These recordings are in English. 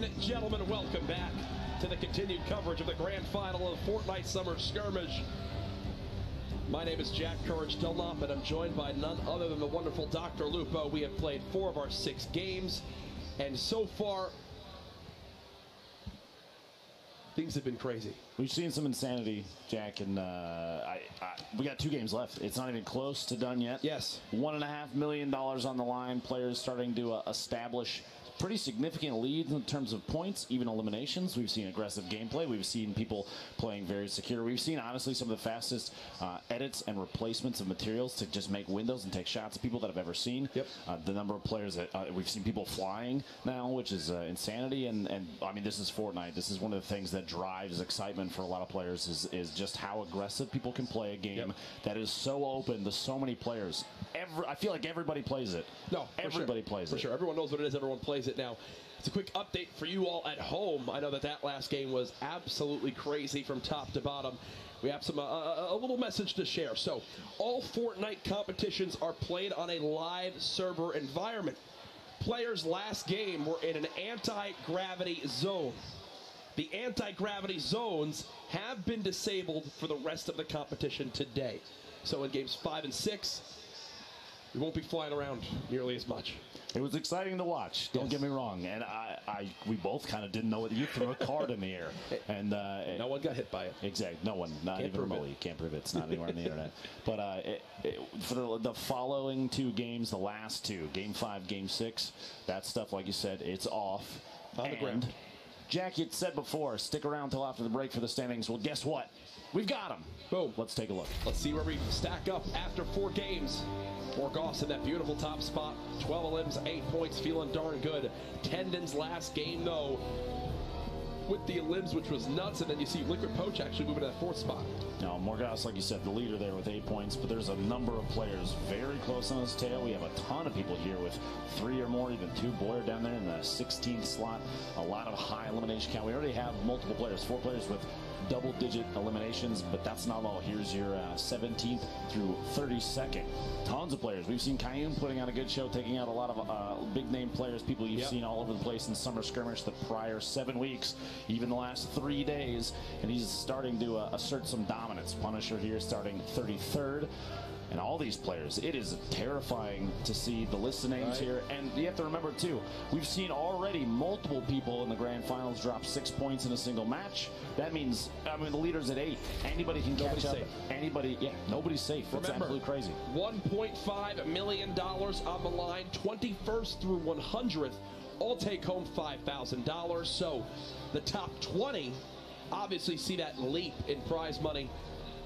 and gentlemen, welcome back to the continued coverage of the grand final of Fortnite Summer Skirmish. My name is Jack Courage Delnop, and I'm joined by none other than the wonderful Dr. Lupo. We have played 4 of our 6 games, and so far, things have been crazy. We've seen some insanity, Jack, and we got 2 games left. It's not even close to done yet. Yes. $1.5 million on the line. Players starting to establish pretty significant leads in terms of points, even eliminations. We've seen aggressive gameplay. We've seen people playing very secure. We've seen, honestly, some of the fastest edits and replacements of materials to just make windows and take shots at people that I've ever seen. Yep. The number of players that we've seen people flying now, which is insanity. And I mean, this is Fortnite. This is one of the things that drives excitement for a lot of players is just how aggressive people can play a game that is so open to so many players. I feel like everybody plays it. No, everybody plays it. For sure. Everyone knows what it is. Everyone plays it now. It's a quick update for you all at home. I know that last game was absolutely crazy from top to bottom. We have some a little message to share. So, all Fortnite competitions are played on a live server environment. Players' last game were in an anti-gravity zone. The anti-gravity zones have been disabled for the rest of the competition today. So in games 5 and 6, we won't be flying around nearly as much. It was exciting to watch. Don't get me wrong, and we both kind of didn't know whether you threw a card in the air, and no one got hit by it. Exactly, no one, not even remotely. You can't prove it. It's not anywhere on the internet. But for the following 2 games, the last 2, Game 5, Game 6, that stuff, like you said, it's off on the ground. Jack, you said before, stick around till after the break for the standings. Well, guess what? We've got them. Boom. Let's take a look. Let's see where we stack up after 4 games. Morgoth's in that beautiful top spot. 12 limbs, 8 points, feeling darn good. Tendon's last game, though, with the limbs, which was nuts. And then you see Liquid Poach actually moving to that 4th spot. Now, Morgoth's, like you said, the leader there with 8 points, but there's a number of players very close on his tail. We have a ton of people here with 3 or more, even 2. Boyer down there in the 16th slot. A lot of high elimination count. We already have multiple players, 4 players with double-digit eliminations, but that's not all. Here's your 17th through 32nd. Tons of players. We've seen Kayun putting on a good show, taking out a lot of big-name players, people you've seen all over the place in Summer Skirmish the prior 7 weeks, even the last 3 days, and he's starting to assert some dominance. Punisher here starting 33rd. And all these players, it is terrifying to see the list of names here. And you have to remember, too, we've seen already multiple people in the grand finals drop 6 points in a single match. That means, I mean, the leader's at 8. Anybody can catch up. Anybody, nobody's safe. It's absolutely crazy. $1.5 million on the line, 21st through 100th. All take home $5,000. So the top 20 obviously see that leap in prize money.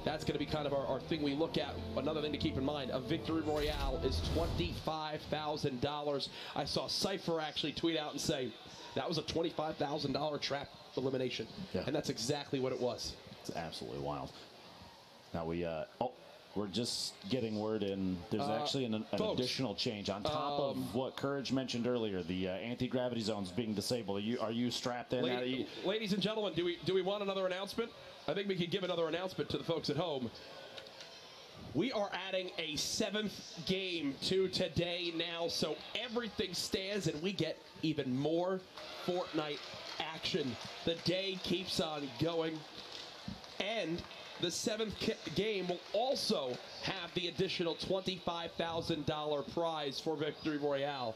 That's going to be kind of our thing we look at. Another thing to keep in mind, a victory royale is $25,000. I saw Cypher actually tweet out and say, that was a $25,000 trap elimination. Yeah. And that's exactly what it was. It's absolutely wild. Now we're just getting word in. There's actually an additional change on top of what Courage mentioned earlier. The anti-gravity zones being disabled. Are you strapped in? Ladies and gentlemen, do we want another announcement? I think we could give another announcement to the folks at home. We are adding a 7th game to today now, so everything stands and we get even more Fortnite action. The day keeps on going, and the 7th game will also have the additional $25,000 prize for Victory Royale.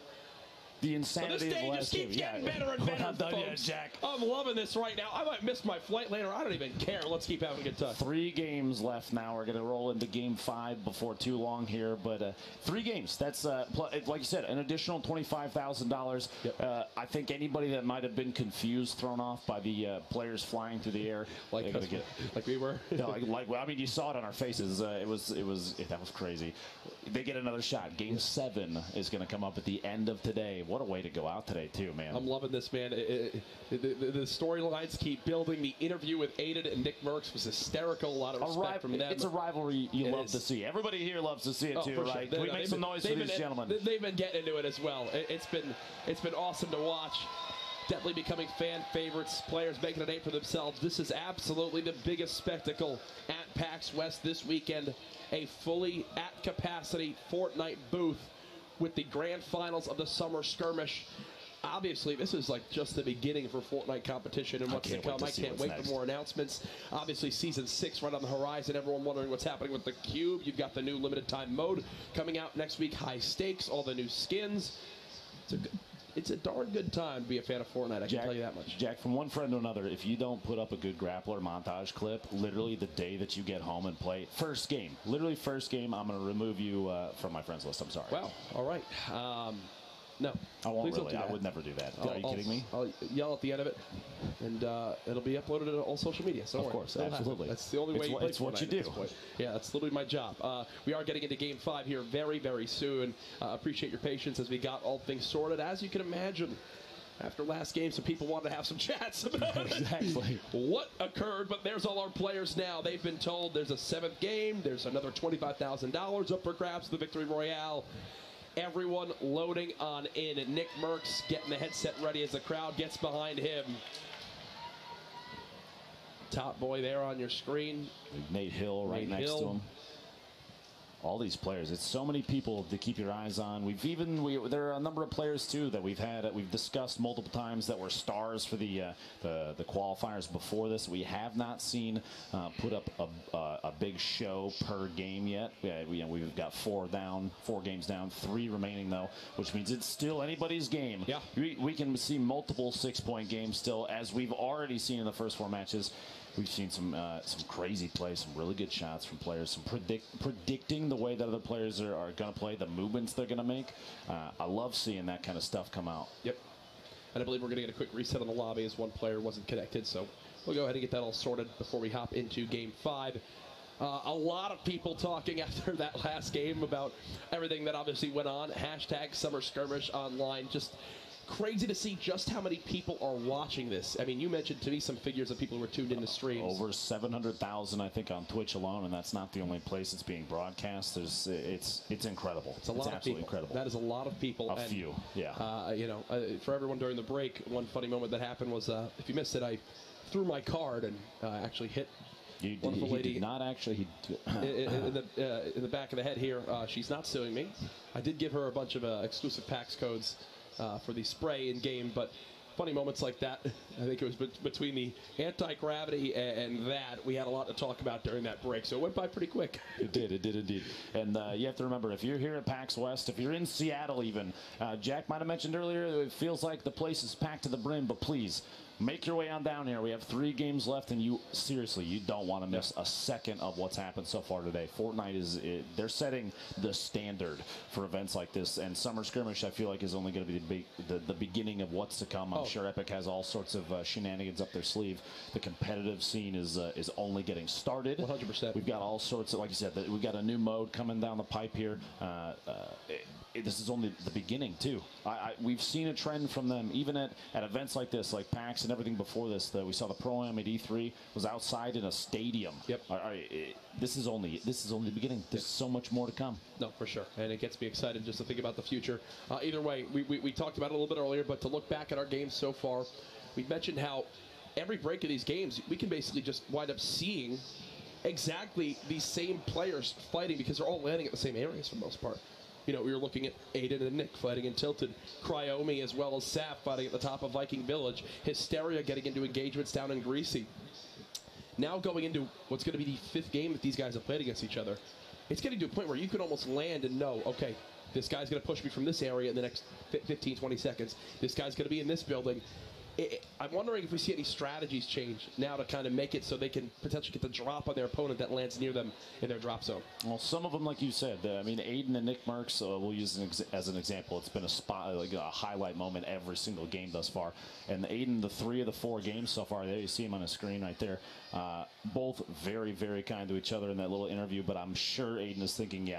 The insanity of the last game. This day just keeps getting better and better, not done folks. Yet, Jack. I'm loving this right now. I might miss my flight later. I don't even care. Let's keep having a good time. 3 games left now. We're going to roll into Game 5 before too long here. But 3 games. That's, like you said, an additional $25,000. Yep. I think anybody that might have been confused, thrown off by the players flying through the air. Like we were? No, I mean, you saw it on our faces. That was crazy. They get another shot. Game 7 is going to come up at the end of today. What a way to go out today, too, man. I'm loving this, man. The storylines keep building. The interview with Aiden and Nick Merckx was hysterical. A lot of respect from them. It's a rivalry you love to see. Everybody here loves to see it, too, right? Can we make some noise for these gentlemen? They've been getting into it as well. It's been awesome to watch. Definitely becoming fan favorites. Players making a name for themselves. This is absolutely the biggest spectacle at PAX West this weekend. A fully at capacity Fortnite booth with the grand finals of the Summer Skirmish. obviously, this is like just the beginning for Fortnite competition and what's to come. I can't wait for more announcements. Obviously, Season 6 right on the horizon. Everyone wondering what's happening with the Cube. You've got the new limited time mode coming out next week. High stakes, all the new skins. It's a darn good time to be a fan of Fortnite, I can tell you that much. Jack, from one friend to another, if you don't put up a good grappler montage clip, literally the day that you get home and play, first game, literally first game, I'm going to remove you from my friends list. I'm sorry. Well, all right. No. I won't really. I would never do that. Are you kidding me? I'll yell at the end of it, and it'll be uploaded to all social media. So of course, absolutely. That's the only way you play it's what you do. Yeah, that's literally my job. We are getting into Game 5 here very, very soon. Appreciate your patience as we got all things sorted. As you can imagine, after last game, some people wanted to have some chats about exactly what occurred, but there's all our players now. They've been told there's a 7th game. There's another $25,000 up for grabs, the Victory Royale. Everyone loading on in. Nick Merckx getting the headset ready as the crowd gets behind him. Top boy there on your screen. Nate Hill right next to him. All these players. It's so many people to keep your eyes on. There are a number of players too that we've discussed multiple times that were stars for the qualifiers before this. We have not seen put up a big show per game yet. We've got 4 games down, 3 remaining though, which means it's still anybody's game. Yeah, we can see multiple 6-point games still, as we've already seen in the first 4 matches. We've seen some crazy plays, some really good shots from players, some predicting the way that other players are going to play, the movements they're going to make. I love seeing that kind of stuff come out. Yep. And I believe we're going to get a quick reset on the lobby as one player wasn't connected. So we'll go ahead and get that all sorted before we hop into Game 5. A lot of people talking after that last game about everything that obviously went on. Hashtag Summer Skirmish online. Just crazy to see just how many people are watching this. I mean, you mentioned to me some figures of people who were tuned into streams. Over 700,000, I think, on Twitch alone, and that's not the only place it's being broadcast. It's incredible. It's a lot of people. Incredible. That is a lot of people. A few, yeah. For everyone during the break, one funny moment that happened was, if you missed it, I threw my card and actually hit wonderful lady. Did not actually. In the back of the head here. She's not suing me. I did give her a bunch of exclusive PAX codes for the spray in game, but funny moments like that. I think it was between the anti-gravity and that, we had a lot to talk about during that break, so it went by pretty quick. It did indeed. And you have to remember, if you're here at PAX West, if you're in Seattle even, Jack might have mentioned earlier, it feels like the place is packed to the brim, but please, make your way on down here. We have 3 games left, and you don't want to miss a second of what's happened so far today. Fortnite they're setting the standard for events like this, and Summer Skirmish, I feel like, is only going to be the beginning of what's to come. I'm sure Epic has all sorts of shenanigans up their sleeve. The competitive scene is only getting started. 100%. We've got all sorts of, like you said, we've got a new mode coming down the pipe here. This is only the beginning too. We've seen a trend from them even at events like this, like PAX and everything before this. We saw the Pro-Am at E3 was outside in a stadium. Yep. This is only the beginning. There's so much more to come. No, for sure, and it gets me excited just to think about the future. Either way, we talked about it a little bit earlier, but to look back at our games so far, we mentioned how every break of these games we can basically just wind up seeing exactly these same players fighting because they're all landing at the same areas for the most part. We were looking at Aiden and Nick fighting in Tilted, Cryomi as well as Sap fighting at the top of Viking Village, Hysteria getting into engagements down in Greasy. Now going into what's going to be the 5th game that these guys have played against each other, it's getting to a point where you can almost land and know, okay, this guy's going to push me from this area in the next 15, 20 seconds. This guy's going to be in this building. I'm wondering if we see any strategies change now to kind of make it so they can potentially get the drop on their opponent that lands near them in their drop zone. Well, some of them, like you said, Aiden and Nick Merckx, we'll use as an example. It's been a highlight moment every single game thus far. And Aiden, the 3 of the 4 games so far, there you see him on the screen right there. Both very, very kind to each other in that little interview, but I'm sure Aiden is thinking,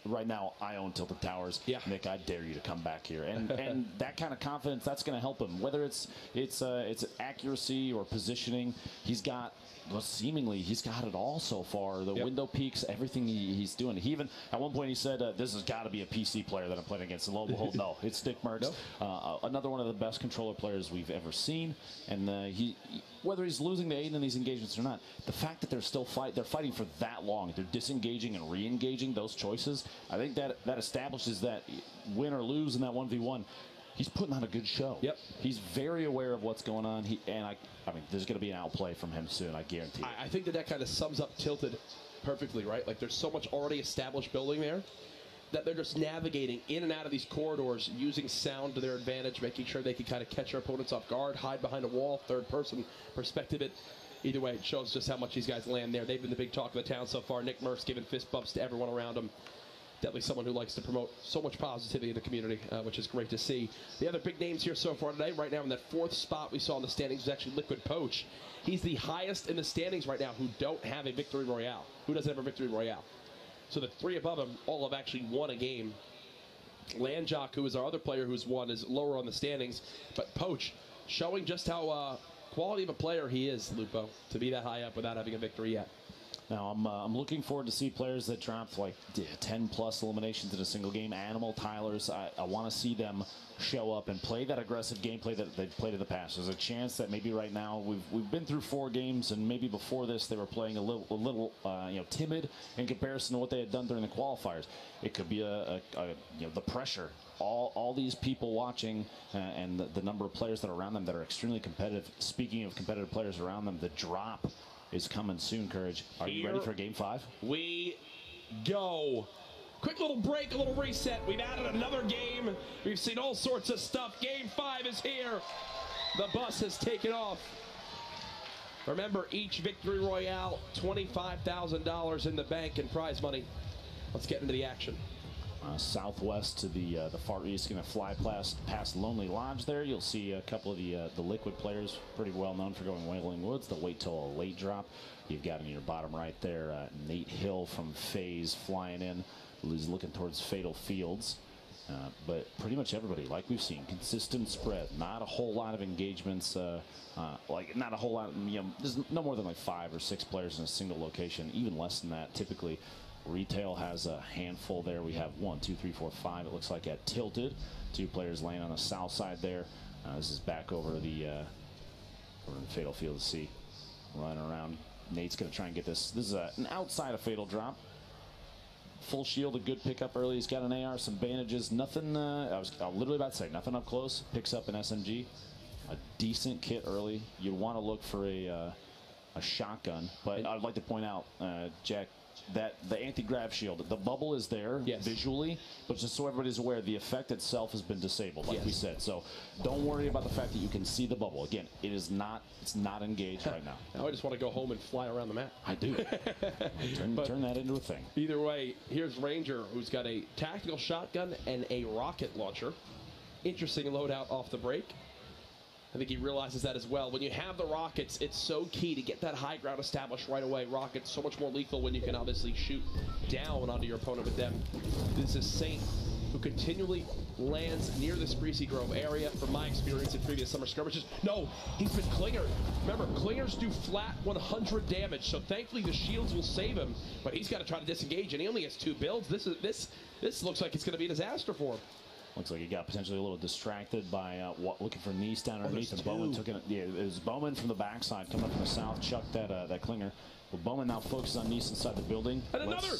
right now I own Tilted Towers. Yeah. Nick, I dare you to come back here. And that kind of confidence, that's going to help him. Whether it's accuracy or positioning, he's got it all so far. The window peaks, everything he's doing. He even, at one point, he said, this has got to be a PC player that I'm playing against. And lo and behold, no, it's Nick Merckx. Another one of the best controller players we've ever seen. And whether he's losing to Aiden in these engagements or not, the fact that they're fighting for that long, they're disengaging and re-engaging those choices, I think that establishes that win or lose in that 1v1. he's putting on a good show. Yep. He's very aware of what's going on. I mean, there's going to be an outplay from him soon, I guarantee it. I think that kind of sums up Tilted perfectly, right? Like, there's so much already established building there that they're just navigating in and out of these corridors, using sound to their advantage, making sure they can kind of catch their opponents off guard, hide behind a wall, third-person perspective it. Either way, it shows just how much these guys land there. They've been the big talk of the town so far. Nick Murph's giving fist bumps to everyone around him. Definitely someone who likes to promote so much positivity in the community, which is great to see. The other big names here so far today, right now in that fourth spot we saw in the standings, was actually Liquid Poach. He's the highest in the standings right now who don't have a victory royale. Who doesn't have a victory royale? So the three above him all have actually won a game. Landjock, who is our other player who's won, is lower on the standings. But Poach showing just how quality of a player he is, Lupo, to be that high up without having a victory yet. Now, I'm looking forward to see players that dropped like 10-plus eliminations in a single game. Animal Tylers, I want to see them show up and play that aggressive gameplay that they've played in the past. There's a chance that maybe right now we've been through 4 games, and maybe before this they were playing a little timid in comparison to what they had done during the qualifiers. It could be the pressure. All these people watching and the number of players that are around them that are extremely competitive. Speaking of competitive players around them, the drop is coming soon, Courage. Are you ready for Game 5? We go. Quick little break, a little reset. We've added another game. We've seen all sorts of stuff. Game 5 is here. The bus has taken off. Remember, each victory royale, $25,000 in the bank in prize money. Let's get into the action. Southwest to the far east, going to fly past Lonely Lodge there. You'll see a couple of the Liquid players, pretty well known for going Wailing Woods. They'll wait till a late drop. You've got in your bottom right there Nate Hill from FaZe flying in. He's looking towards Fatal Fields. But pretty much everybody, like we've seen, consistent spread. Not a whole lot of engagements. Not a whole lot. There's no more than like 5 or 6 players in a single location. Even less than that, typically. Retail has a handful there. We have 1, 2, 3, 4, 5. It looks like at Tilted. 2 players laying on the south side there. This is back over the Fatal Field to see. Running around. Nate's going to try and get this. This is an outside of Fatal drop. Full shield, a good pickup early. He's got an AR, some bandages. Nothing, I was literally about to say, nothing up close. Picks up an SMG. A decent kit early. You'd want to look for a shotgun. But I'd like to point out, Jack, that the anti-grav shield, the bubble is there visually, but just so everybody's aware, the effect itself has been disabled, like we said. So don't worry about the fact that you can see the bubble. Again, it's not engaged right now. Now I just want to go home and fly around the map. I do. Turn that into a thing. Either way, here's Ranger, who's got a tactical shotgun and a rocket launcher. Interesting loadout off the break. I think he realizes that as well. When you have the rockets, it's so key to get that high ground established right away. Rockets so much more lethal when you can obviously shoot down onto your opponent with them. This is Saint, who continually lands near the Spreezy Grove area. From my experience in previous summer skirmishes, no, he's been clingered. Remember, clingers do flat 100 damage, so thankfully the shields will save him. But he's got to try to disengage, and he only has 2 builds. This looks like it's going to be a disaster for him. Looks like he got potentially a little distracted by looking for Nice down underneath. And Bowman took it. Yeah, it was Bowman from the backside coming up from the south, chucked that clinger. But Bowman now focuses on Nice inside the building. And another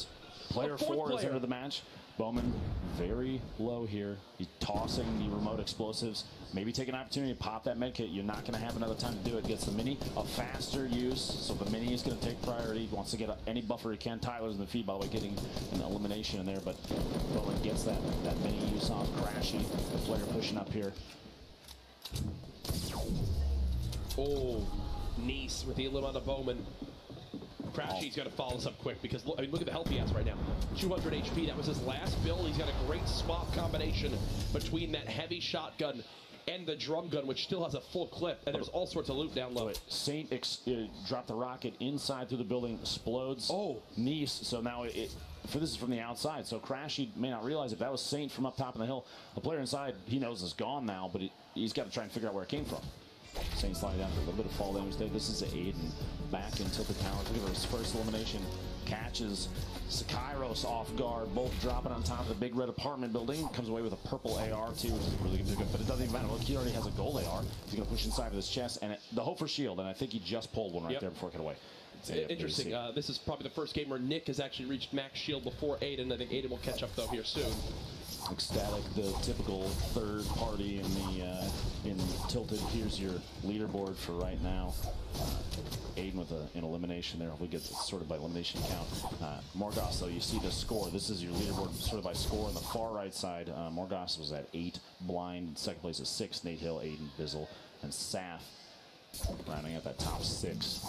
player 4 is into the match. Bowman very low here. He's tossing the remote explosives. Maybe take an opportunity to pop that med kit. You're not going to have another time to do it. Gets the mini, a faster use, so the mini is going to take priority. Wants to get any buffer he can. Tyler's in the feed, by the way, getting an elimination in there, but Bowman gets that mini use off. Crashy, the player pushing up here. Oh, Nice with the elim on the Bowman. Crashy's got to follow this up quick because look at the health he has right now. 200 HP. That was his last build. He's got a great swap combination between that heavy shotgun and the drum gun, which still has a full clip, and there's all sorts of loot down low. Saint dropped the rocket inside through the building, explodes. Oh, Nice. So now this is from the outside. So Crashy may not realize it. That was Saint from up top of the hill. The player inside, he knows is gone now, but he's got to try and figure out where it came from. Saint sliding down for a little bit of fall damage there. This is Aiden back in Tilted Towers. Look at his first elimination. Catches Kairos off guard, both dropping on top of the big red apartment building. Comes away with a purple AR too, which is really good. But it doesn't even matter. Look, he already has a gold AR. He's going to push inside of his chest. And the hope for shield, and I think he just pulled one right there before it got away. Interesting. This is probably the first game where Nick has actually reached max shield before Aiden. I think Aiden will catch up, though, here soon. Ecstatic, the typical third party in Tilted. Here's your leaderboard for right now. Aiden with an elimination there. We get sorted by elimination count. Morgoth, though, you see the score. This is your leaderboard sorted by score. On the far right side, Morgoth was at 8. Blind, second place is 6. Nate Hill, Aiden, Bizzle, and Saf rounding out that top 6.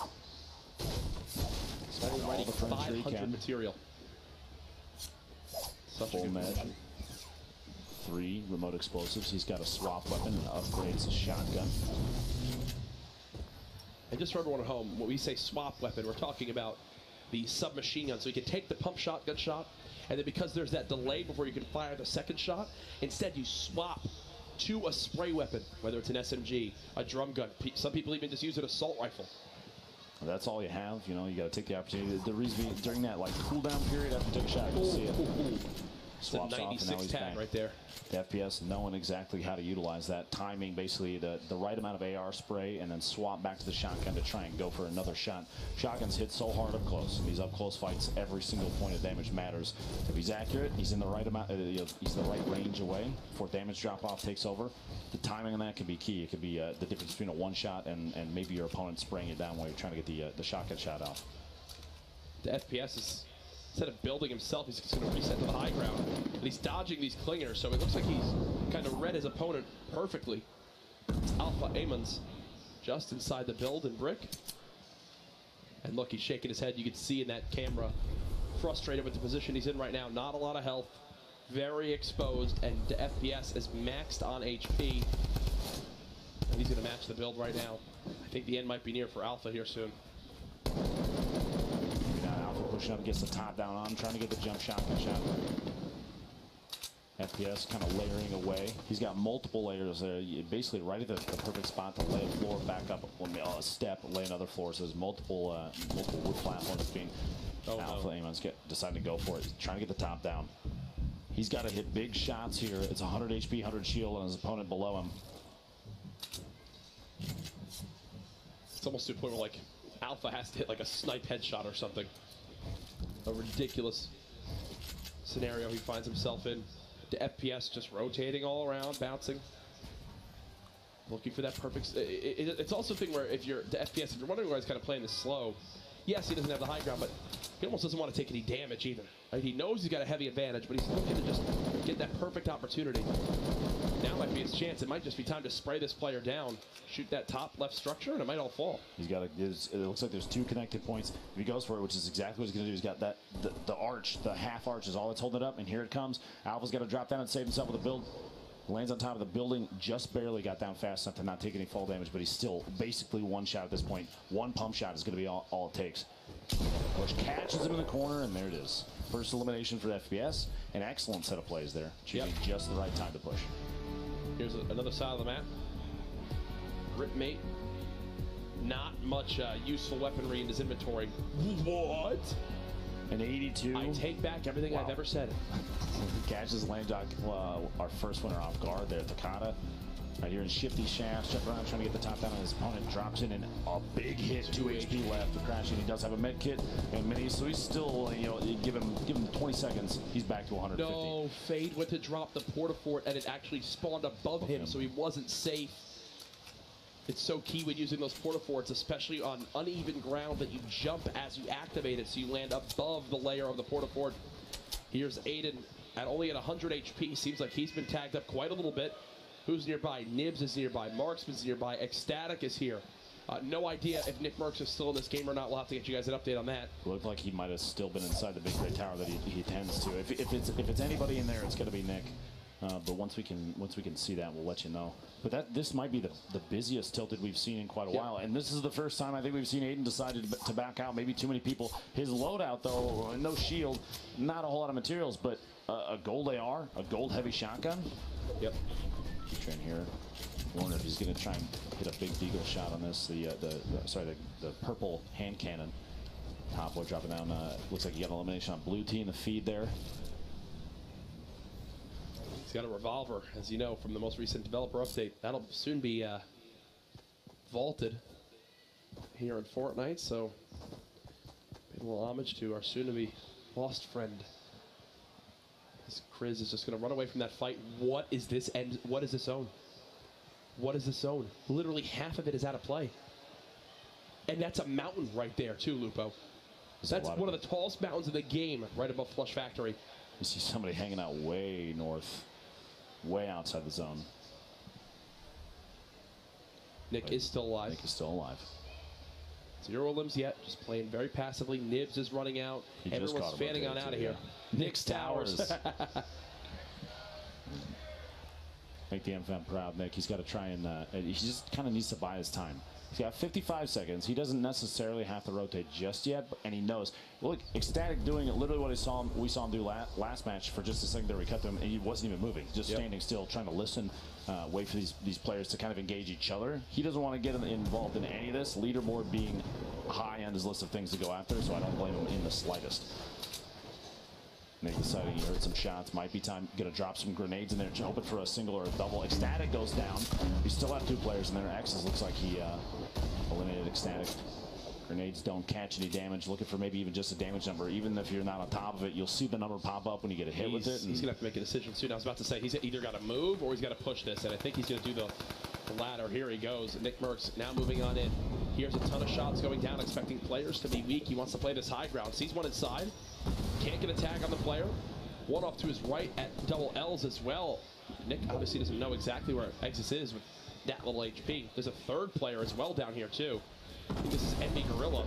So already 500 material. Such Full a good med. 3 remote explosives. He's got a swap weapon and upgrades his shotgun. And just for everyone at home, when we say swap weapon, we're talking about the submachine gun. So you can take the pump shotgun shot, and then because there's that delay before you can fire the second shot, instead you swap to a spray weapon, whether it's an SMG, a drum gun. Some people even just use an assault rifle. That's all you have. You know, you got to take the opportunity. The reason being, during that like cooldown period after you take a shot, you'll see it. Swaps off, and now he's back right there. The FPS knowing exactly how to utilize that timing, basically the right amount of AR spray, and then swap back to the shotgun to try and go for another shot. Shotguns hit so hard up close. In these up close fights, every single point of damage matters. If he's accurate, he's in the right amount. He's the right range away before damage drop off takes over. The timing on that can be key. It could be the difference between a one shot and maybe your opponent spraying it down while you're trying to get the shotgun shot off. The FPS is, instead of building himself, he's just going to reset to the high ground. And he's dodging these clingers, so it looks like he's kind of read his opponent perfectly. It's 1.5M just inside the build and brick. And look, he's shaking his head. You can see in that camera, frustrated with the position he's in right now. Not a lot of health, very exposed, and the FPS is maxed on HP. And he's going to match the build right now. I think the end might be near for Alpha here soon. Pushing up against the top down on, trying to get the jump shotgun shot. FPS kind of layering away. He's got multiple layers there, basically right at the perfect spot to lay a floor back up a step, lay another floor. So there's multiple wood platforms being Alpha Amon's deciding to go for it. He's trying to get the top down. He's got to hit big shots here. It's 100 HP, 100 shield on his opponent below him. It's almost to a point where like Alpha has to hit like a snipe headshot or something. A ridiculous scenario he finds himself in. The FPS just rotating all around, bouncing, looking for that perfect. It's also a thing where if you're the FPS, if you're wondering why he's kind of playing this slow, yes, he doesn't have the high ground, but he almost doesn't want to take any damage either. Right? He knows he's got a heavy advantage, but he's looking to just get that perfect opportunity. Now might be his chance. It might just be time to spray this player down, shoot that top left structure, and it might all fall. He's got it looks like there's 2 connected points. If he goes for it, which is exactly what he's going to do, he's got that the arch, the half arch is all that's holding it up, and here it comes. Alpha's got to drop down and save himself with a build. Lands on top of the building, just barely got down fast enough to not take any fall damage, but he's still basically one shot at this point. One pump shot is going to be all it takes. Bush catches him in the corner, and there it is. First elimination for the FPS. An excellent set of plays there. Choosing just the right time to push. Here's another side of the map. Ripmate. Not much useful weaponry in his inventory. What? An 82. I take back everything I've ever said. Catches Landjock, our first winner off guard there, Takata. Right here in shifty shafts, jumping around trying to get the top down on his opponent, drops in and a big hit, 2 HP left for crashing. He does have a med kit and minis, so he's still, you know, give him 20 seconds, he's back to 150. No, Fade went to drop the porta-fort and it actually spawned above him, so he wasn't safe. It's so key when using those porta-forts, especially on uneven ground, that you jump as you activate it, so you land above the layer of the porta-fort. Here's Aiden at only at 100 HP. Seems like he's been tagged up quite a little bit. Who's nearby? Nibs is nearby. Marksman's nearby. Ecstatic is here. No idea if Nick Merckx is still in this game or not. We'll have to get you guys an update on that. Looked like he might have still been inside the big gray tower that he tends to. If it's anybody in there, it's going to be Nick. But once we can see that, we'll let you know. But this might be the busiest Tilted we've seen in quite a while. And this is the first time I think we've seen Aiden decided to back out. Maybe too many people. His loadout, though, no shield, not a whole lot of materials, but a gold AR, a gold heavy shotgun. Yep. Train here. I wonder if he's going to try and hit a big deagle shot on this. The purple hand cannon. Top boy dropping down. Looks like he got an elimination on blue team in the feed there. He's got a revolver, as you know, from the most recent developer update. That'll soon be vaulted here in Fortnite. So, a little homage to our soon-to-be lost friend. Chris is just going to run away from that fight. What is this end? What is this zone? What is this zone? Literally half of it is out of play. And that's a mountain right there too, Lupo. That's one of the tallest mountains in the game, right above Flush Factory. You see somebody hanging out way north, way outside the zone. Nick is still alive. Nick is still alive. 0 limbs yet, just playing very passively. Nibs is running out. Everyone's fanning on out of here. Nick's towers. Make the MFM proud, Nick. He's got to try and he just kind of needs to buy his time. He's got 55 seconds. He doesn't necessarily have to rotate just yet, and he knows. Look, Ecstatic doing it, literally what we saw him do last match for just a second there. We cut to him, and he wasn't even moving, just standing still, trying to listen, wait for these players to kind of engage each other. He doesn't want to get involved in any of this. Leaderboard being high on his list of things to go after, so I don't blame him in the slightest. Nick deciding he heard some shots. Might be time. Going to drop some grenades in there, hoping for a single or a double. Ecstatic goes down. We still have 2 players in there. X's looks like he eliminated Ecstatic. Grenades don't catch any damage. Looking for maybe even just a damage number. Even if you're not on top of it, you'll see the number pop up when you get a hit with it. He's going to have to make a decision soon. I was about to say he's either got to move or he's got to push this, and I think he's going to do the latter. Here he goes. Nick Merckx now moving on in. Here's a ton of shots going down, expecting players to be weak. He wants to play this high ground. Sees one inside. Can't get a tag on the player. One off to his right at double L's as well. Nick obviously doesn't know exactly where Exis is with that little HP. There's a 3rd player as well down here too. I think this is Envy Gorilla.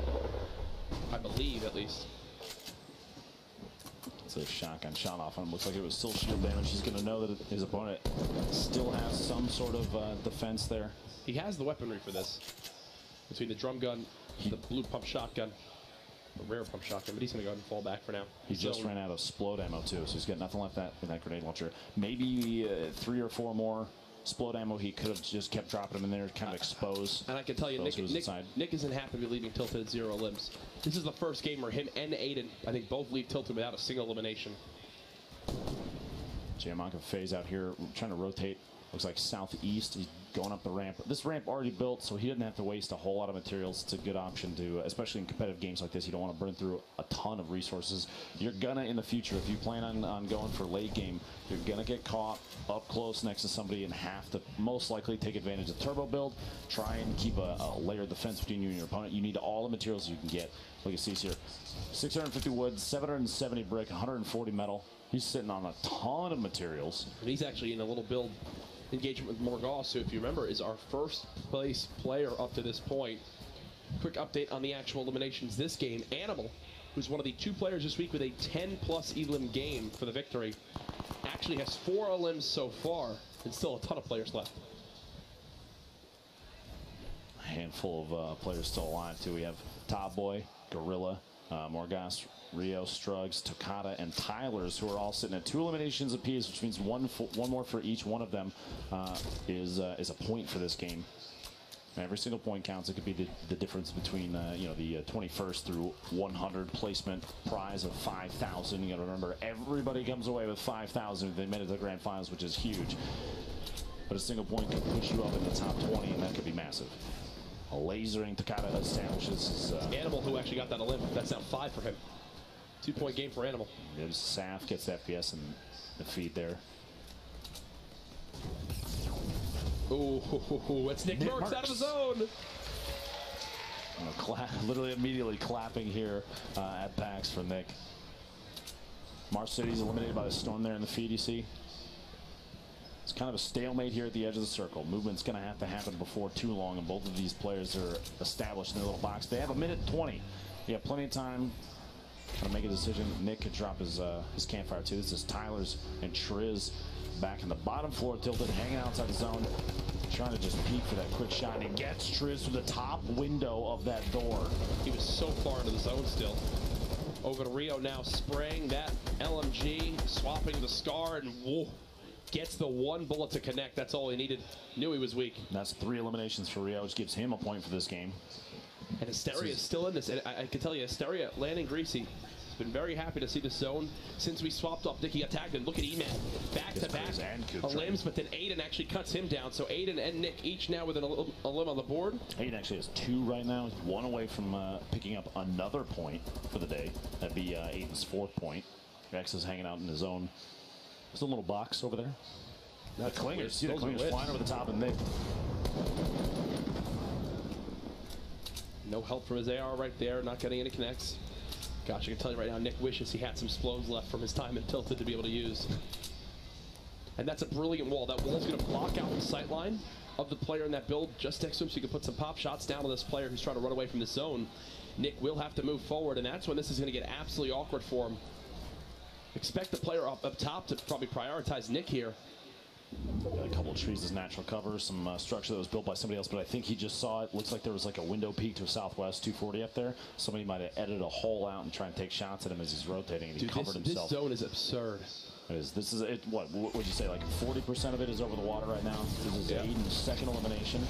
I believe at least. It's a shotgun shot off him. Looks like it was still shield damage. He's going to know that his opponent still has some sort of defense there. He has the weaponry for this. Between the drum gun, the blue pump shotgun. A rare pump shotgun, but he's going to go ahead and fall back for now. He just ran out of explode ammo too, so he's got nothing left in that grenade launcher. Maybe 3 or 4 more explode ammo. He could have just kept dropping them in there, kind of expose. And I can tell you, Nick isn't happy with leaving Tilted at 0 limbs. This is the first game where him and Aiden, I think, both leave Tilted without a single elimination. Jamonka phase out here, trying to rotate. Looks like southeast. He's going up the ramp. This ramp already built, so he didn't have to waste a whole lot of materials. It's a good option to, especially in competitive games like this. You don't want to burn through a ton of resources. You're gonna, in the future, if you plan on going for late game, you're gonna get caught up close next to somebody and have to most likely take advantage of turbo build. Try and keep a layered defense between you and your opponent. You need all the materials you can get. Look at Cease here. 650 wood, 770 brick, 140 metal. He's sitting on a ton of materials. And he's actually in a little build engagement with Morgoth, who, if you remember, is our first place player up to this point. Quick update on the actual eliminations this game. Animal, who's one of the 2 players this week with a 10+ elim game for the victory, actually has 4 elims so far, and still a ton of players left. A handful of players still alive too. We have Top Boy, Gorilla, Morgoth, Rio, Struggs, Toccata, and Tylers, who are all sitting at 2 eliminations apiece, which means one more for each one of them is a point for this game. Every single point counts. It could be the difference between the 21st through 100 placement prize of 5,000. You got to remember, everybody comes away with 5,000 if they made it to the grand finals, which is huge. But a single point could push you up in the top 20, and that could be massive. A lasering Toccata establishes his, Animal, who actually got that elim. That's now 5 for him. 2-point game for Animal. There's Saf, gets the FPS and the feed there. Oh, it's Nick Merckx out of the zone. Literally immediately clapping here at PAX for Nick. Mars City's eliminated by the storm there in the feed, you see. It's kind of a stalemate here at the edge of the circle. Movement's going to have to happen before too long, and both of these players are established in their little box. They have 1:20. You have plenty of time to make a decision. Nick could drop his campfire too. This is Tyler's and Triz back in the bottom floor, Tilted, hanging outside the zone, trying to just peek for that quick shot. And he gets Triz through the top window of that door. He was so far into the zone still. Over to Rio now, spraying that LMG, swapping the Scar, and whoa, gets the 1 bullet to connect. That's all he needed. Knew he was weak. And that's 3 eliminations for Rio, which gives him a point for this game. And Hysteria is still in this. And I can tell you, Hysteria, landing greasy. He's been very happy to see the zone since we swapped up. Nicky attacked, and look at E-Man. Back-to-back limbs, but then Aiden actually cuts him down. So Aiden and Nick each now with a limb on the board. Aiden actually has 2 right now. He's 1 away from picking up another point for the day. That'd be Aiden's 4th point. Rex is hanging out in his own There's a little box over there. That's Clingers. See the Clingers flying over the top and Nick. No help from his AR right there, not getting any connects. Gosh, I can tell you right now, Nick wishes he had some splodes left from his time in Tilted to be able to use. And that's a brilliant wall. That wall's going to block out the sight line of the player in that build just next to him, so you can put some pop shots down on this player who's trying to run away from the zone. Nick will have to move forward, and that's when this is going to get absolutely awkward for him. Expect the player up top to probably prioritize Nick here. Got a couple of trees as natural cover, some structure that was built by somebody else, but I think he just saw it. Looks like there was like a window peak to a southwest 240 up there. Somebody might have edited a hole out and try and take shots at him as he's rotating, and he covered himself. This zone is absurd. This is it. What would you say? Like 40% of it is over the water right now. This is Aiden's second elimination.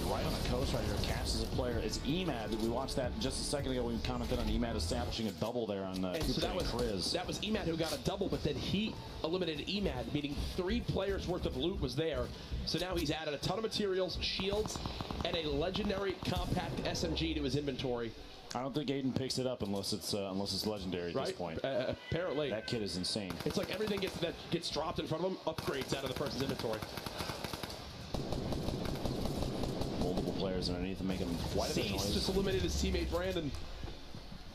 Right on the coast right here. Cash is a player. It's Emad. We watched that just a second ago. We commented on Emad establishing a double there on so that was Emad who got a double, but then he eliminated Emad, meaning 3 players worth of loot was there. So now he's added a ton of materials, shields, and a legendary compact SMG to his inventory. I don't think Aiden picks it up unless it's legendary at this point. Apparently. That kid is insane. It's like everything that gets dropped in front of him upgrades out of the person's inventory. Multiple players underneath and making quite a bit of noise. Just eliminated his teammate Brandon.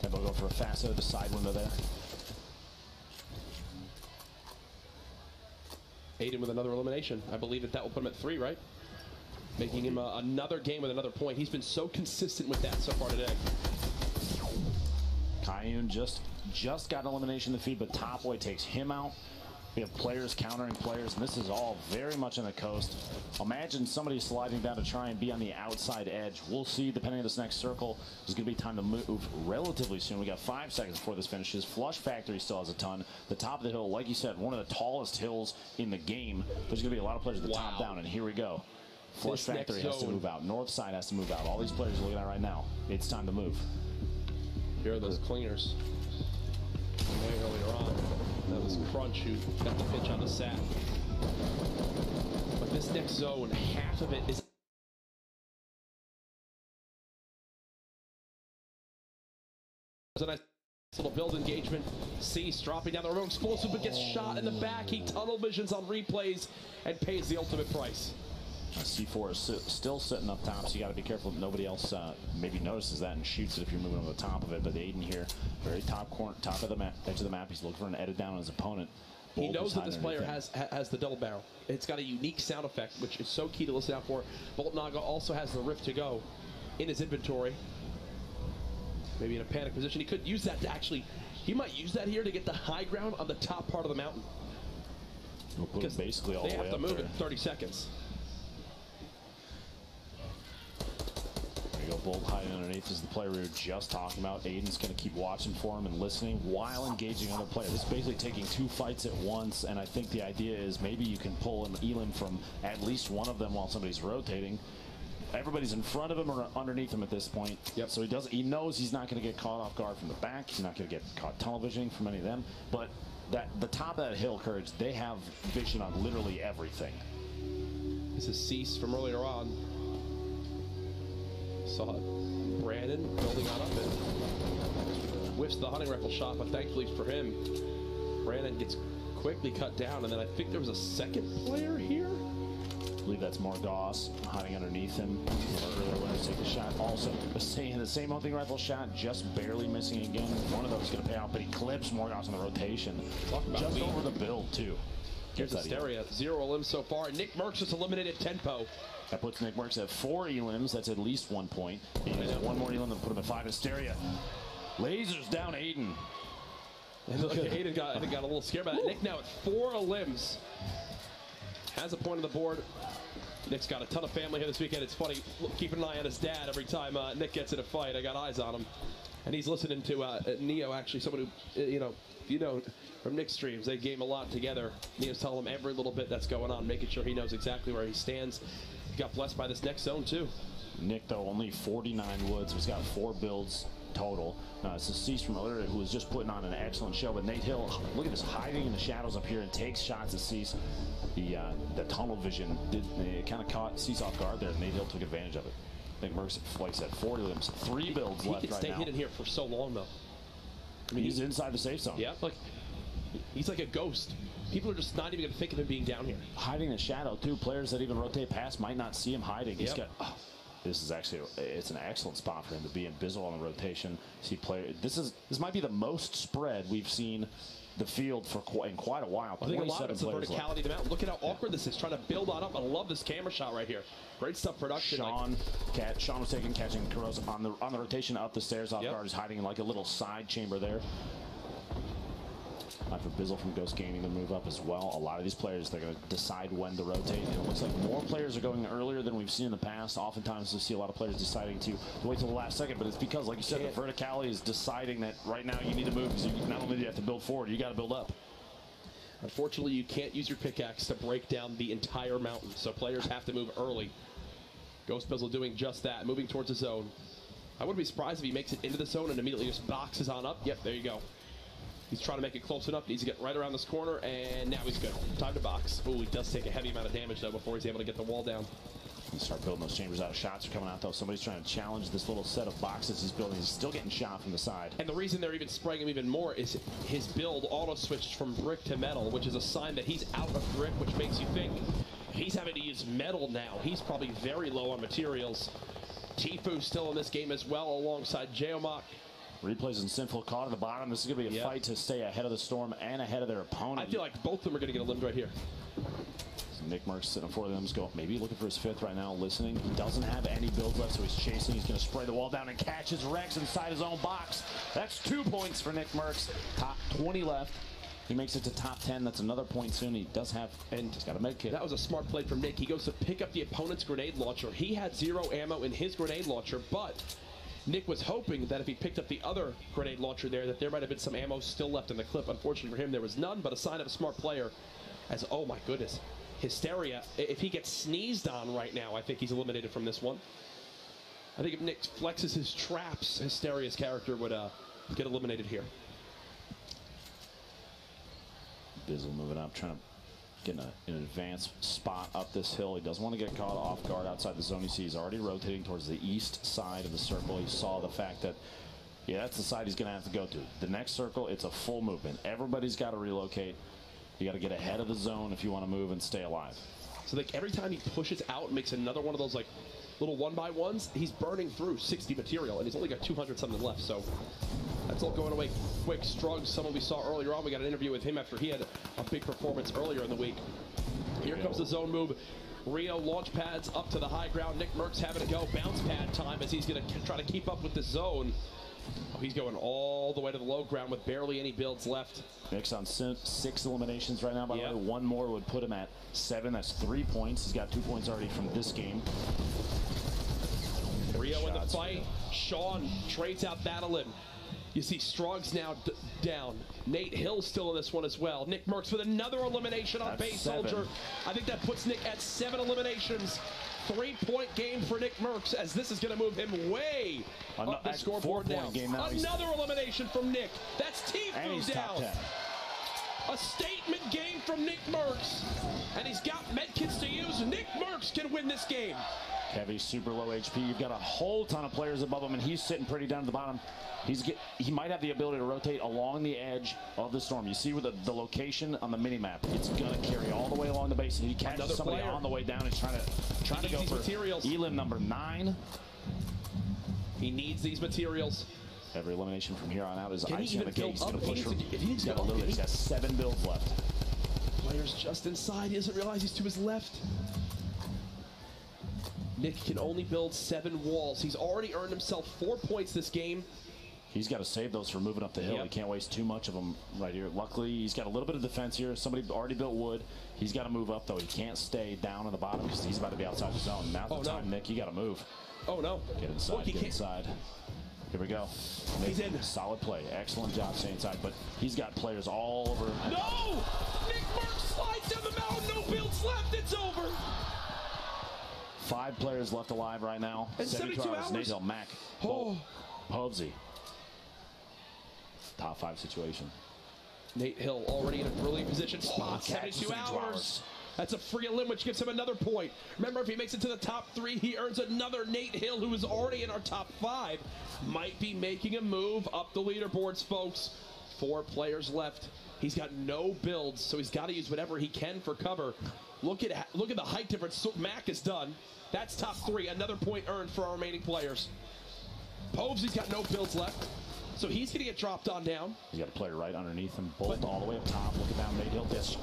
And they'll go for a fast out of the side window there. Aiden with another elimination. I believe that will put him at 3, right? Making him another game with another point. He's been so consistent with that so far today. Kayun just got an elimination in the feed, but Top Boy takes him out. We have players countering players, and this is all very much on the coast. Imagine somebody sliding down to try and be on the outside edge. We'll see, depending on this next circle. There's going to be time to move relatively soon. We got 5 seconds before this finishes. Flush Factory still has a ton. The top of the hill, like you said, one of the tallest hills in the game. There's going to be a lot of players at the top down, and here we go. Flush Factory has to move out. North side has to move out. All these players are looking at right now. It's time to move. Here are those clingers. Way earlier on. That was Crunch who got the pitch on the sack. But this next zone, half of it is a nice little build engagement. Cease dropping down the road, explosive, but gets shot in the back. He tunnel visions on replays and pays the ultimate price. C4 is still sitting up top, so you got to be careful that nobody else maybe notices that and shoots it if you're moving over the top of it. But Aiden here, very top corner, top of the map, edge of the map. He's looking for an edit down on his opponent. He knows that this player has the double barrel. It's got a unique sound effect, which is so key to listen out for. Bolt Naga also has the Rift to Go in his inventory. Maybe in a panic position. He could use that to actually, he might use that here to get the high ground on the top part of the mountain. We'll put it basically all the way up. They have to move in 30 seconds. Bolt hiding underneath is the player we were just talking about. Aiden's going to keep watching for him and listening while engaging other players. This is basically taking 2 fights at once, and I think the idea is maybe you can pull an Elim from at least one of them while somebody's rotating. Everybody's in front of him or underneath him at this point. Yep. So he knows he's not going to get caught off guard from the back. He's not going to get caught tunnel visioning from any of them. But the top of that hill, Courage, they have vision on literally everything. This is Cease from earlier on. Saw Brandon building on up and whiffs the hunting rifle shot, but thankfully for him, Brandon gets quickly cut down, and then I think there was a second player here. I believe that's Morgoss hiding underneath him. Earlier when he take the shot, also the same hunting rifle shot, just barely missing again. One of those is going to pay out, but he clips Morgoss on the rotation. Just over the build too. Here's Asteria, 0 elims so far. Nick Merckx just eliminated Tempo. That puts Nick Merckx at 4 elims. That's at least 1 point. He has 1 more elim to put him at 5. Asteria lasers down Aiden. Aiden got a little scared by that. Nick now at 4 elims. Has a point on the board. Nick's got a ton of family here this weekend. It's funny, keeping an eye on his dad every time Nick gets in a fight. I got eyes on him. And he's listening to Neo, actually, someone who, you know, from Nick's streams. They game a lot together. Neo's telling him every little bit that's going on, making sure he knows exactly where he stands. He got blessed by this next zone, too. Nick, though, only 49 woods. He's got 4 builds total. It's a Cease from earlier who was just putting on an excellent show. But Nate Hill, look at this, hiding in the shadows up here and takes shots at Cease. The tunnel vision kind of caught Cease off guard there. Nate Hill took advantage of it. I think Merckx, like I said, 4 limbs, 3 builds left right now. He can stay hidden here for so long, though. I mean, he's inside the safe zone. Yeah, look. He's like a ghost. People are just not even going to think of him being down here. Hiding in the shadow, too. Players that even rotate past might not see him hiding. He's got... This is actually, it's an excellent spot for him to be invisible on the rotation. See play. This might be the most spread we've seen the field for in quite a while. I think a lot of it's the verticality of the mountain. Look at how awkward this is, trying to build on up. I love this camera shot right here. Great stuff production. Sean was catching Carosa on the rotation up the stairs off guard. He's hiding in like a little side chamber there. Time for Bizzle from Ghost Gaming to move up as well. A lot of these players, they're going to decide when to rotate. And it looks like more players are going earlier than we've seen in the past. Oftentimes, we see a lot of players deciding to wait till the last second. But it's because, like you said, the verticality is deciding that right now you need to move. Because not only do you have to build forward, you got to build up. Unfortunately, you can't use your pickaxe to break down the entire mountain. So players have to move early. Ghost Bizzle doing just that, moving towards the zone. I wouldn't be surprised if he makes it into the zone and immediately just boxes on up. Yep, there you go. He's trying to make it close enough. Needs to get right around this corner, and now he's good. Time to box. Oh, he does take a heavy amount of damage, though, before he's able to get the wall down. Start building those chambers out. Shots are coming out, though. Somebody's trying to challenge this little set of boxes he's building. He's still getting shot from the side. And the reason they're even spraying him even more is his build auto-switched from brick to metal, which is a sign that he's out of brick, which makes you think he's having to use metal now. He's probably very low on materials. Tifu still in this game as well, alongside Geomach. Replays and Sinful caught at the bottom. This is going to be a fight to stay ahead of the Storm and ahead of their opponent. I feel like both of them are going to get eliminated right here. Nick Merckx sitting for them. Maybe looking for his fifth right now, listening. He doesn't have any builds left, so he's chasing. He's going to spray the wall down and catch his Rex inside his own box. That's 2 points for Nick Merckx. Top 20 left. He makes it to top 10. That's another point soon. He does have, and he's got a med kit. That was a smart play from Nick. He goes to pick up the opponent's grenade launcher. He had 0 ammo in his grenade launcher, but Nick was hoping that if he picked up the other grenade launcher there, that there might have been some ammo still left in the clip. Unfortunately for him, there was none, but a sign of a smart player. As, oh my goodness, Hysteria. If he gets sneezed on right now, I think he's eliminated from this one. I think if Nick flexes his traps, Hysteria's character would get eliminated here. Bizzle moving up, trying to get in an advanced spot up this hill. He doesn't want to get caught off guard outside the zone. You see he's already rotating towards the east side of the circle. He saw the fact that, that's the side he's going to have to go to. The next circle, it's a full movement. Everybody's got to relocate. You got to get ahead of the zone if you want to move and stay alive. So like every time he pushes out and makes another one of those like little 1x1s, he's burning through 60 material, and he's only got 200 something left. So that's all going away quick. Strug, someone we saw earlier on. We got an interview with him after he had a big performance earlier in the week. Here comes the zone move. Rio launch pads up to the high ground. Nick Merckx having to go bounce pad time as he's going to try to keep up with this zone. Oh, he's going all the way to the low ground with barely any builds left. Nick's on 6 eliminations right now. By the way, one more would put him at 7. That's 3 points. He's got 2 points already from this game. Rio in the fight. Sean trades out Battlein. You see Strug's now down. Nate Hill still in this one as well. Nick Merckx with another elimination on Base Soldier. I think that puts Nick at 7 eliminations. 3-point game for Nick Merckx, as this is going to move him way up the scoreboard now. Another elimination from Nick. That's Tifu down. A statement game from Nick Merckx, and he's got medkits to use. Nick Merckx can win this game. Heavy, super low HP. You've got a whole ton of players above him, and he's sitting pretty down at the bottom. He might have the ability to rotate along the edge of the storm. You see with the location on the mini-map, it's going to carry all the way along the base, and he catches somebody on the way down. He's trying to go for materials. Elim number 9. He needs these materials. Every elimination from here on out is icing on the cake. He's going to push for. He's got a little bit. He's got 7 builds left. Player's just inside. He doesn't realize he's to his left. Nick can only build 7 walls. He's already earned himself 4 points this game. He's got to save those for moving up the hill. He can't waste too much of them right here. Luckily, he's got a little bit of defense here. Somebody already built wood. He's got to move up, though. He can't stay down on the bottom because he's about to be outside the zone. Now's the time, Nick. You got to move. Oh, no. Get inside. Get inside. Here we go. He's in. Solid play. Excellent job staying inside. But he's got players all over. No! Nick Merckx slides down the mountain. No builds left. It's over. 5 players left alive right now. In 72 hours. Nate Hill, Mac. Povsey. Top 5 situation. Nate Hill already in a brilliant position. Spot 72 hours. That's a free elim, which gives him another point. Remember, if he makes it to the top 3, he earns another. Nate Hill, who is already in our top 5, might be making a move up the leaderboards, folks. 4 players left. He's got no builds, so he's got to use whatever he can for cover. Look at the height difference. So Mac is done. That's top 3. Another point earned for our remaining players. Povesy's got no builds left, so he's going to get dropped on down. He's got a player right underneath him. Bolt all the way up top. Looking down Nate Hill. This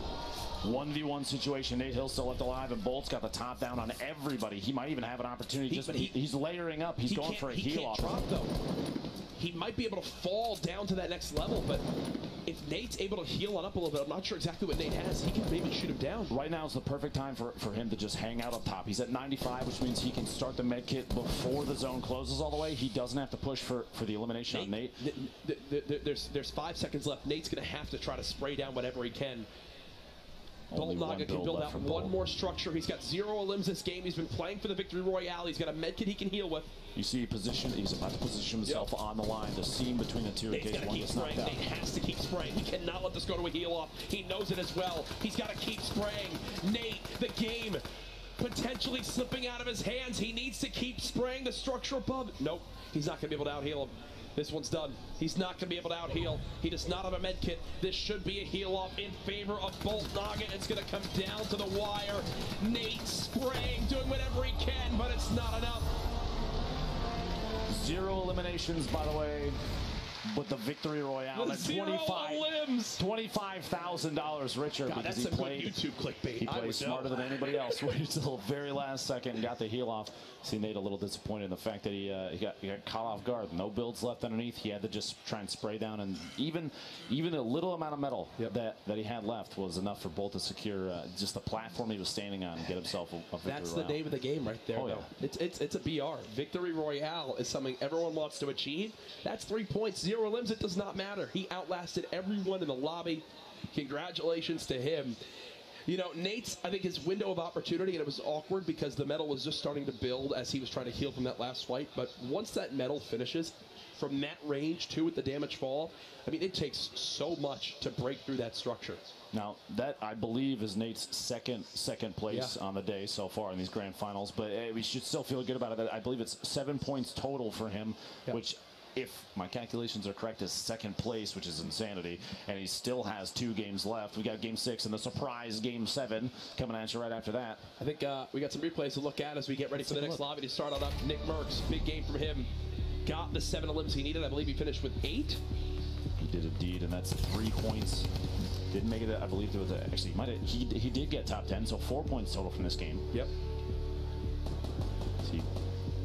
1v1 situation. Nate Hill still left alive, and Bolt's got the top down on everybody. He might even have an opportunity. He's layering up. He's going for a heal off. He can't drop, though. He might be able to fall down to that next level, but if Nate's able to heal on up a little bit, I'm not sure exactly what Nate has. He can maybe shoot him down. Right now is the perfect time for him to just hang out up top. He's at 95, which means he can start the med kit before the zone closes all the way. He doesn't have to push for the elimination on Nate. There's 5 seconds left. Nate's going to have to try to spray down whatever he can. Only Naga can build out one more structure. He's got 0 elims this game. He's been playing for the Victory Royale. He's got a med kit he can heal with. You see he's about to position himself on the line, the seam between the two in case one gets knocked out. Nate has to keep spraying. He cannot let this go to a heal off. He knows it as well. He's got to keep spraying. Nate, the game potentially slipping out of his hands. He needs to keep spraying the structure above. Nope, he's not going to be able to out-heal him. This one's done. He's not going to be able to out-heal. He does not have a med kit. This should be a heal-off in favor of Bolt Naga. It's going to come down to the wire. Nate spraying, doing whatever he can, but it's not enough. 0 eliminations, by the way, but the Victory Royale. That's $25,000 richer because he played YouTube clickbait. He played smarter than anybody else. Waited till the very last second and got the heal off. See Nate a little disappointed in the fact that he got caught off guard. No builds left underneath. He had to just try and spray down, and even a little amount of metal that he had left was enough for Bolt to secure just the platform he was standing on and get himself a Victory That's Royale. the name of the game right there. Oh, yeah. It's a BR. Victory Royale is something everyone wants to achieve. That's 3 points, 0 limbs. It does not matter. He outlasted everyone in the lobby. Congratulations to him. You know, Nate's, I think, his window of opportunity, and it was awkward because the metal was just starting to build as he was trying to heal from that last fight. But once that metal finishes, from that range too with the damage fall, I mean, it takes so much to break through that structure. Now, that, I believe, is Nate's second place on the day so far in these grand finals. But we should still feel good about it. I believe it's 7 points total for him, which, if my calculations are correct, is second place, which is insanity. And he still has 2 games left. We got Game 6 and the surprise Game 7 coming at you right after that. I think we got some replays to look at as we get ready for the next lobby to start on up. Nick Merckx, big game from him. Got the 7 elims he needed. I believe he finished with 8. He did indeed, and that's 3 points. Didn't make it. I believe there was actually he did get top 10, so 4 points total from this game. Yep. See,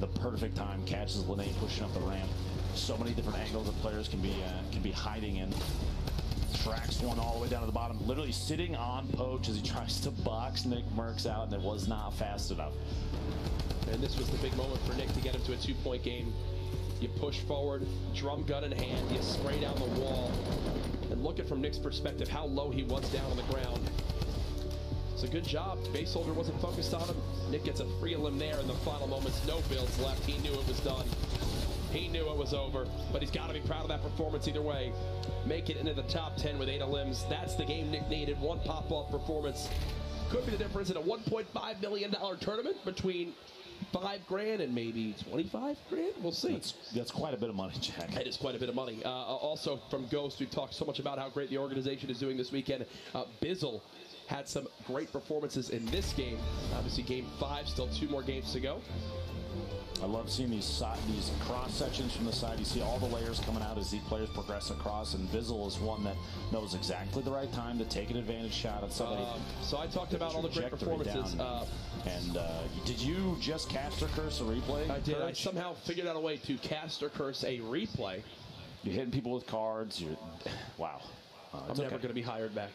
the perfect time catches Lene pushing up the ramp. So many different angles that players can be hiding in. Tracks one all the way down to the bottom, literally sitting on Poach as he tries to box Nick Merckx out, and it was not fast enough. And this was the big moment for Nick to get him to a 2-point game. You push forward, drum gun in hand, you spray down the wall. And look at from Nick's perspective how low he was down on the ground. It's a good job. Base holder wasn't focused on him. Nick gets a free elim there in the final moments. No builds left. He knew it was done. He knew it was over, but he's got to be proud of that performance either way. Make it into the top 10 with 8 elims. That's the game Nick needed. One pop-off performance. Could be the difference in a $1.5 million tournament between $5 grand and maybe 25 grand. We'll see. That's quite a bit of money, Jack. It is quite a bit of money. Also from Ghost, we've talked so much about how great the organization is doing this weekend. Bizzle had some great performances in this game. Obviously, Game 5, still 2 more games to go. I love seeing these cross sections from the side. You see all the layers coming out as these players progress across, and Bizzle is one that knows exactly the right time to take an advantage shot on somebody. So I talked about all the great performances. Did you just cast or curse a replay? I did. I somehow figured out a way to cast or curse a replay. You're hitting people with cards. Wow. I'm never going to be hired back.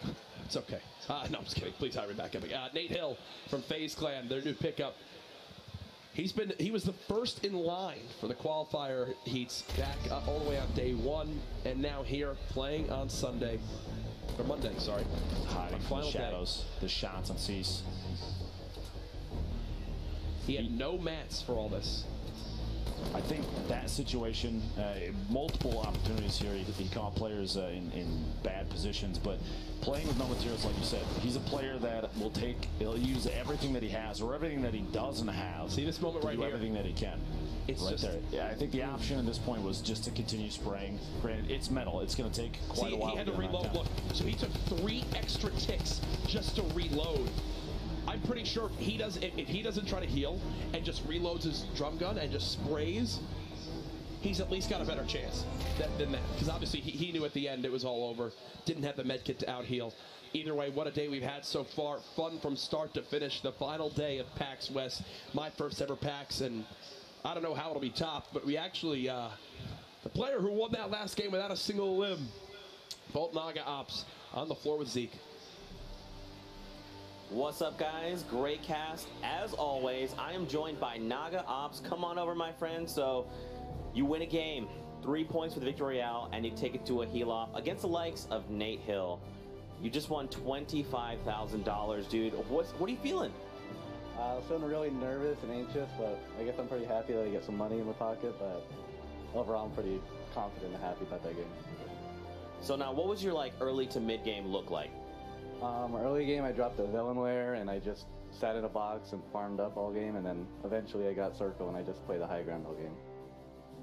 It's okay. No, I'm just kidding. Please hire me back. Nate Hill from FaZe Clan, their new pickup. He was the first in line for the qualifier heats back all the way on day 1, and now here playing on Sunday, or Monday, sorry. Hiding from the shadows, the shots on Cease. He had no mats for all this. I think that situation, multiple opportunities here. He caught players in bad positions, but playing with no materials, like you said, he's a player that he'll use everything that he has or everything that he doesn't have. See this moment to right do here? Everything that he can. It's right just there. Yeah, I think the option at this point was just to continue spraying. Granted, it's metal. It's going to take quite a while. He had to reload. Look, so he took 3 extra ticks just to reload. I'm pretty sure if he doesn't try to heal and just reloads his drum gun and just sprays, he's at least got a better chance than that. Because obviously he knew at the end it was all over. Didn't have the med kit to out heal. Either way, what a day we've had so far. Fun from start to finish. The final day of PAX West. My first ever PAX, and I don't know how it'll be topped, but we actually, the player who won that last game without a single limb, Bolt Naga Ops, on the floor with Zeke. What's up, guys? Great cast. As always, I am joined by Naga Ops. Come on over, my friend. So you win a game, 3 points for the Victory Royale, and you take it to a heal off against the likes of Nate Hill. You just won $25,000, dude. What are you feeling? I was feeling really nervous and anxious, but I guess I'm pretty happy that I get some money in my pocket. But overall, I'm pretty confident and happy about that game. So now, what was your early to mid game look like? Early game, I dropped the Villainware and I just sat in a box and farmed up all game, and then eventually I got Circle and I just played the high ground all game.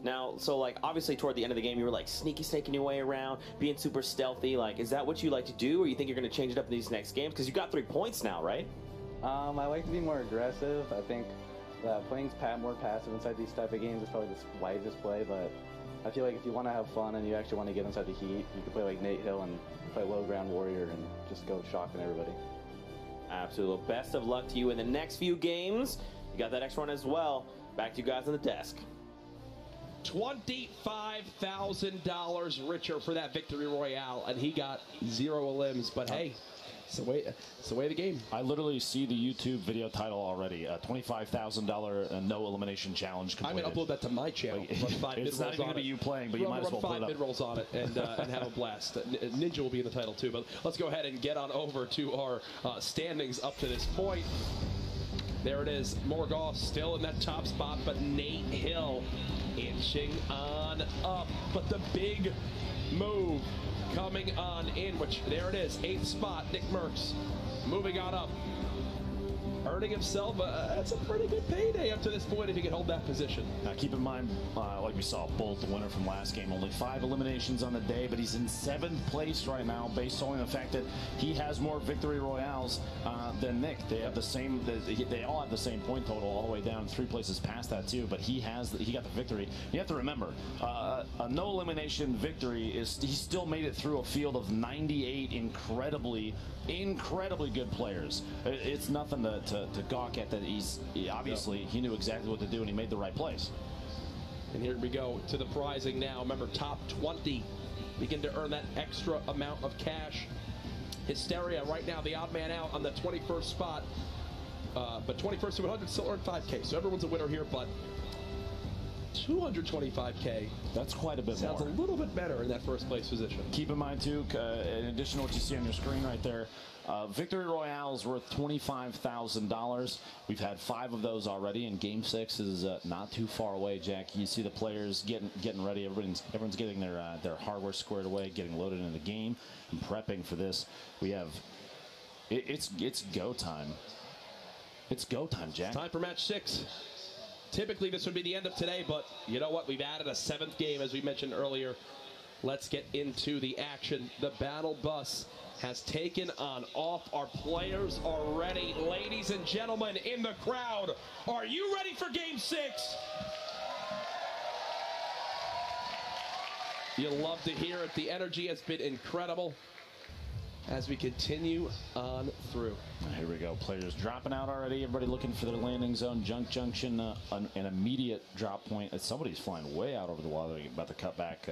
Now, so obviously toward the end of the game, you were sneaky snaking your way around, being super stealthy. Is that what you like to do, or you think you're going to change it up in these next games? Because you got 3 points now, right? I like to be more aggressive. I think playing more passive inside these type of games is probably the wisest play, but I feel like if you want to have fun and you actually want to get inside the heat, you can play like Nate Hill and play low ground warrior and just go shocking everybody. Absolutely. Best of luck to you in the next few games. You got that extra one as well. Back to you guys on the desk. $25,000 richer for that Victory Royale, and he got 0 limbs, but hey, it's the way of the game. I literally see the YouTube video title already. $25,000 no elimination challenge completed. I'm going to upload that to my channel. It's not even going to be you playing, but you might as well put it up. 5 mid-rolls on it and have a blast. Ninja will be in the title too, but let's go ahead and get on over to our standings up to this point. There it is. Morgoth still in that top spot, but Nate Hill inching on up. But the big move coming on in, which there it is, 8th spot, Nick Merckx moving on up, earning himself that's a pretty good payday up to this point if he can hold that position. Now keep in mind, like we saw Bolt, the winner from last game, only 5 eliminations on the day, but he's in 7th place right now based on the fact that he has more Victory Royales than Nick. They have the same, they all have the same point total all the way down 3 places past that too, but he got the victory. You have to remember, a no elimination victory he still made it through a field of 98 incredibly good players. It's nothing to gawk at that. He knew exactly what to do and he made the right place. And here we go to the prizing now. Remember, top 20 begin to earn that extra amount of cash. Hysteria right now, the odd man out on the 21st spot. But 21st to 100 still earn 5K. So everyone's a winner here, but 225K. That's quite a bit more. Sounds a little bit better in that first place position. Keep in mind too, in addition to what you see on your screen right there, Victory Royale is worth $25,000. We've had 5 of those already, and Game 6 is not too far away. Jack, you see the players getting ready. Everyone's getting their hardware squared away, getting loaded into the game, and prepping for this. We have it's go time. It's go time, Jack. It's time for match 6. Typically, this would be the end of today, but you know what? We've added a 7th game, as we mentioned earlier. Let's get into the action. The battle bus has taken on off. Our players are ready. Ladies and gentlemen in the crowd, are you ready for Game 6? You'll love to hear it. The energy has been incredible as we continue on through. Here we go. Players dropping out already. Everybody looking for their landing zone. Junk Junction, an immediate drop point. Somebody's flying way out over the wall. They're about to cut back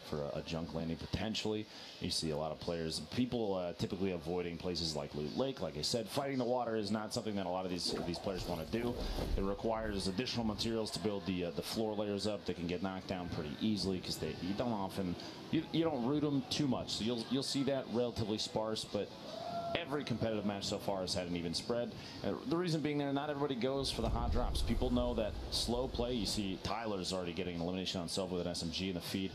for a junk landing potentially. You see a lot of players. People typically avoiding places like Loot Lake. Like I said, fighting the water is not something that a lot of these players want to do. It requires additional materials to build the floor layers up. They can get knocked down pretty easily because you don't often you don't root them too much. So you'll see that relatively sparse, but every competitive match so far has had an even spread. The reason being there, not everybody goes for the hot drops. People know that slow play, you see Tyler's already getting an elimination on himself with an SMG in the feed.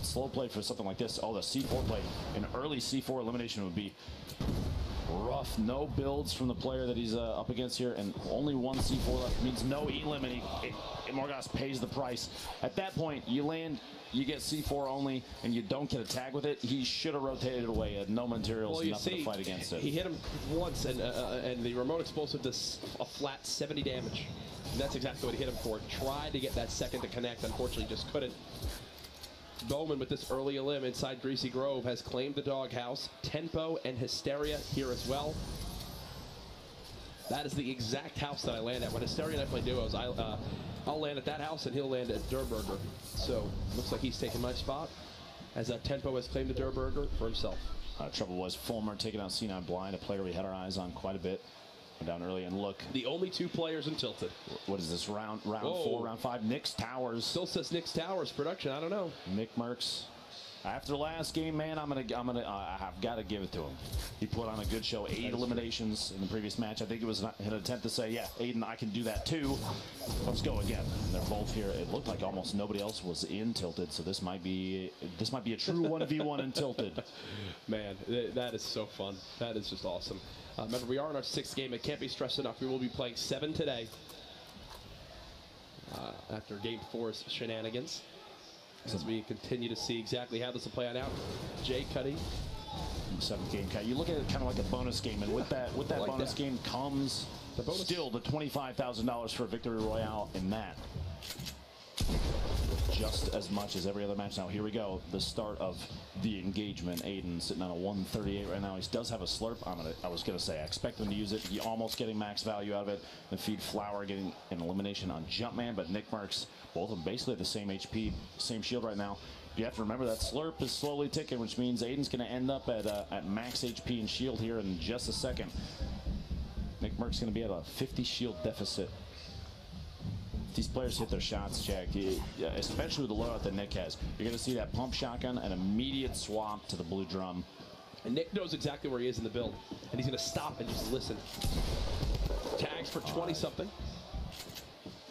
Slow play for something like this, the C4 play, an early C4 elimination would be rough. No builds from the player that he's up against here, and only one C4 left means no elim, and Morgas pays the price. At that point, you land, you get C4 only, and you don't get a tag with it. He should have rotated away. Had no materials, nothing to fight against it. He hit him once, and the remote explosive does a flat 70 damage. And that's exactly what he hit him for. Tried to get that second to connect, unfortunately just couldn't. Bowman with this early elim inside Greasy Grove has claimed the doghouse. Tempo and Hysteria here as well. That is the exact house that I land at. When Hysteria and I play duos, I'll land at that house and he'll land at Durburger. So looks like he's taking my spot as Tempo has claimed the Durburger for himself. Trouble was Fulmer taking out C9 Blind, a player we had our eyes on quite a bit. Down early, and look, the only 2 players in Tilted. What is this, round 4, round 5? Nick's Towers. Still says Nick's Towers production. I don't know. Nick Merckx. After the last game, man, I've got to give it to him. He put on a good show. 8 eliminations in the previous match. I think it was an attempt to say, yeah, Aiden, I can do that too. Let's go again. And they're both here. It looked like almost nobody else was in Tilted, so this might be a true 1v1 in Tilted. Man, that is so fun. That is just awesome. Remember, we are in our 6th game. It can't be stressed enough. We will be playing 7 today after Game 4's shenanigans. As we continue to see exactly how this will play out. Jay Cuddy. 7th game, Cut. You look at it kind of like a bonus game, and with that bonus game comes still the $25,000 for a victory royale in that. Just as much as every other match. Now here we go, the start of the engagement. Aiden sitting on a 138 right now. He does have a slurp. I was gonna say I expect him to use it. He almost getting max value out of it. The feed Flower getting an elimination on Jumpman, but Nick Merckx, both of them basically at the same HP, same shield right now. You have to remember that slurp is slowly ticking, which means Aiden's gonna end up at max HP and shield here in just a second. Nick Merckx gonna be at a 50 shield deficit. These players hit their shots, Jack, especially with the loadout that Nick has. You're going to see that pump shotgun, an immediate swap to the blue drum. And Nick knows exactly where he is in the build, and he's going to stop and just listen. Tags for 20-something.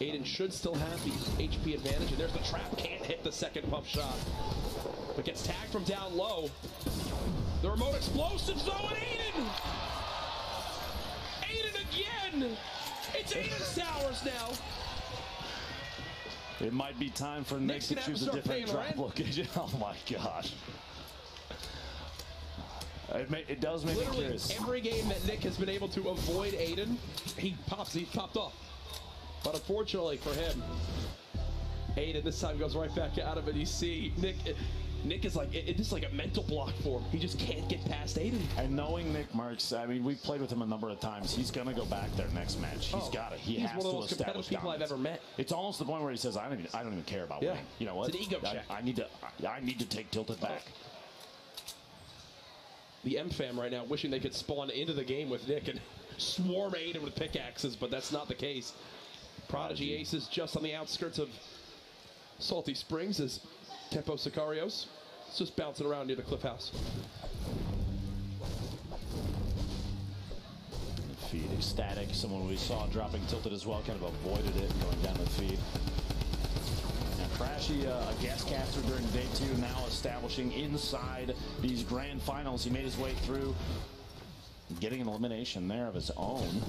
Aiden should still have the HP advantage, and there's the trap. Can't hit the second pump shot, but gets tagged from down low. The remote explosives, though, and Aiden! Aiden again! It's Aiden's Towers now. It might be time for Nick to choose a different drop location. Oh my gosh. It does make me curious. Every game that Nick has been able to avoid Aiden, he's popped off. But unfortunately for him, Aiden this time goes right back out of it. You see Nick is like, it's just like a mental block for him. He just can't get past Aiden. And knowing Nick Merckx, I mean, we've played with him a number of times. He's going to go back there next match. He's got it. He's has one of the most competitive establish people dominance. I've ever met. It's almost the point where he says, I don't even care about winning. You know what? It's an ego check. I need to take Tilted back. The M-Fam right now wishing they could spawn into the game with Nick and swarm Aiden with pickaxes, but that's not the case. Prodigy Aces just on the outskirts of Salty Springs as Tempo Sicarios. It's just bouncing around near the Cliff House. Feed ecstatic. Someone we saw dropping Tilted as well, kind of avoided it going down the feed. Now Crashy, a guest caster during day 2, now establishing inside these grand finals. He made his way through, getting an elimination there of his own.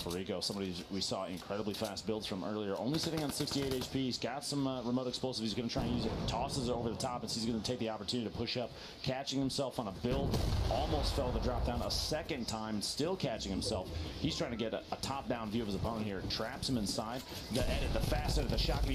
Rico, somebody we saw incredibly fast builds from earlier, only sitting on 68 HP. He's got some remote explosive. He's going to try and use it. Tosses it over the top, and he's going to take the opportunity to push up, catching himself on a build. Almost fell to drop down a second time, still catching himself. He's trying to get a top-down view of his opponent here. Traps him inside. The fast edit, the shotgun.